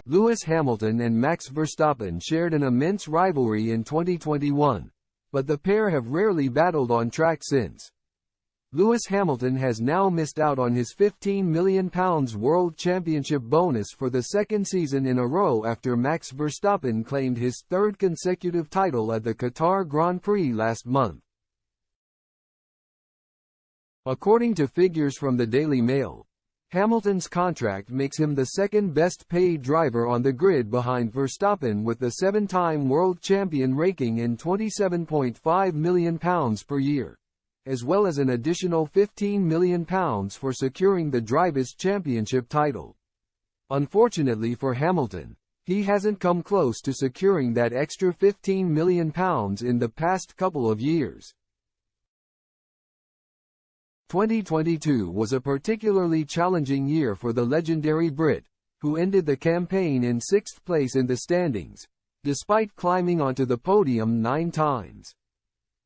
Lewis Hamilton and Max Verstappen shared an immense rivalry in 2021, but the pair have rarely battled on track since. Lewis Hamilton has now missed out on his £15 million World Championship bonus for the second season in a row after Max Verstappen claimed his third consecutive title at the Qatar Grand Prix last month. According to figures from the Daily Mail, Hamilton's contract makes him the second best paid driver on the grid behind Verstappen, with the seven-time world champion raking in £27.5 million per year, as well as an additional £15 million for securing the Drivers' Championship title. Unfortunately for Hamilton, he hasn't come close to securing that extra £15 million in the past couple of years. 2022 was a particularly challenging year for the legendary Brit, who ended the campaign in sixth place in the standings, despite climbing onto the podium 9 times.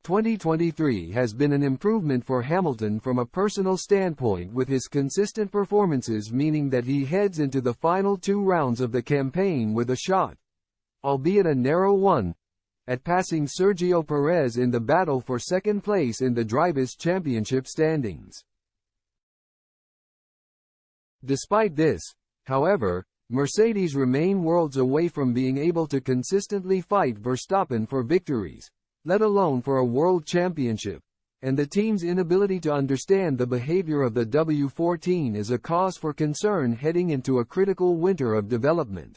2023 has been an improvement for Hamilton from a personal standpoint, with his consistent performances meaning that he heads into the final 2 rounds of the campaign with a shot, albeit a narrow one, at passing Sergio Perez in the battle for second place in the Drivers' Championship standings. Despite this, however, Mercedes remain worlds away from being able to consistently fight Verstappen for victories, let alone for a world championship, and the team's inability to understand the behavior of the W14 is a cause for concern heading into a critical winter of development.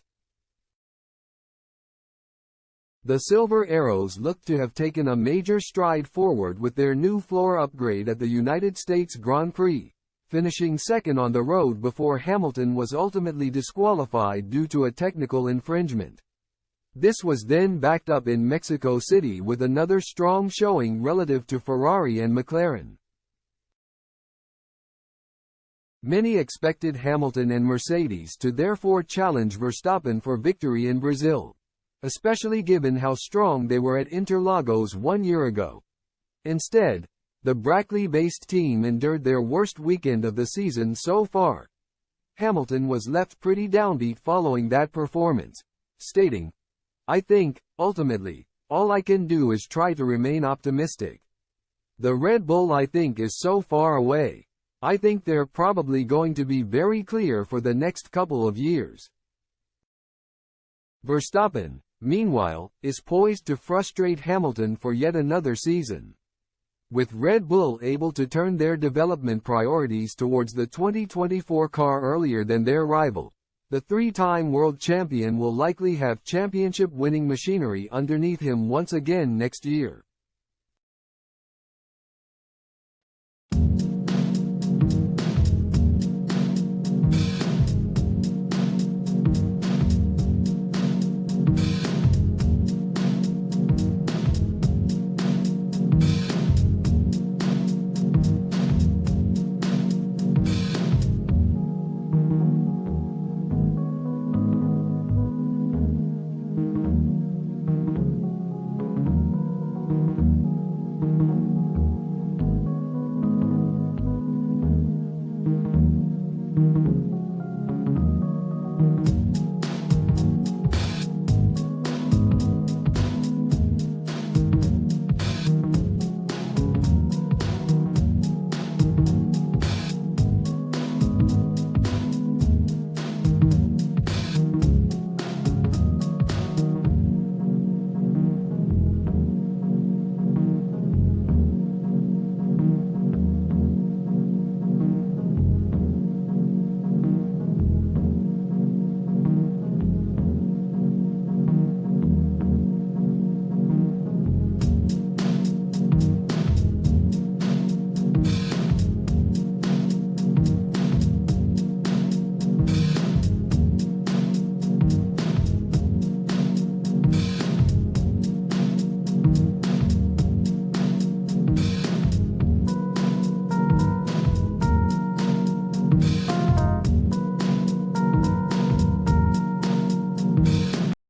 The Silver Arrows look to have taken a major stride forward with their new floor upgrade at the United States Grand Prix, finishing second on the road before Hamilton was ultimately disqualified due to a technical infringement. This was then backed up in Mexico City with another strong showing relative to Ferrari and McLaren. Many expected Hamilton and Mercedes to therefore challenge Verstappen for victory in Brazil, especially given how strong they were at Interlagos 1 year ago. Instead, the Brackley-based team endured their worst weekend of the season so far. Hamilton was left pretty downbeat following that performance, stating, "I think, ultimately, all I can do is try to remain optimistic. The Red Bull I think is so far away. I think they're probably going to be very clear for the next couple of years." Verstappen, meanwhile, is poised to frustrate Hamilton for yet another season. With Red Bull able to turn their development priorities towards the 2024 car earlier than their rival, the 3-time world champion will likely have championship-winning machinery underneath him once again next year.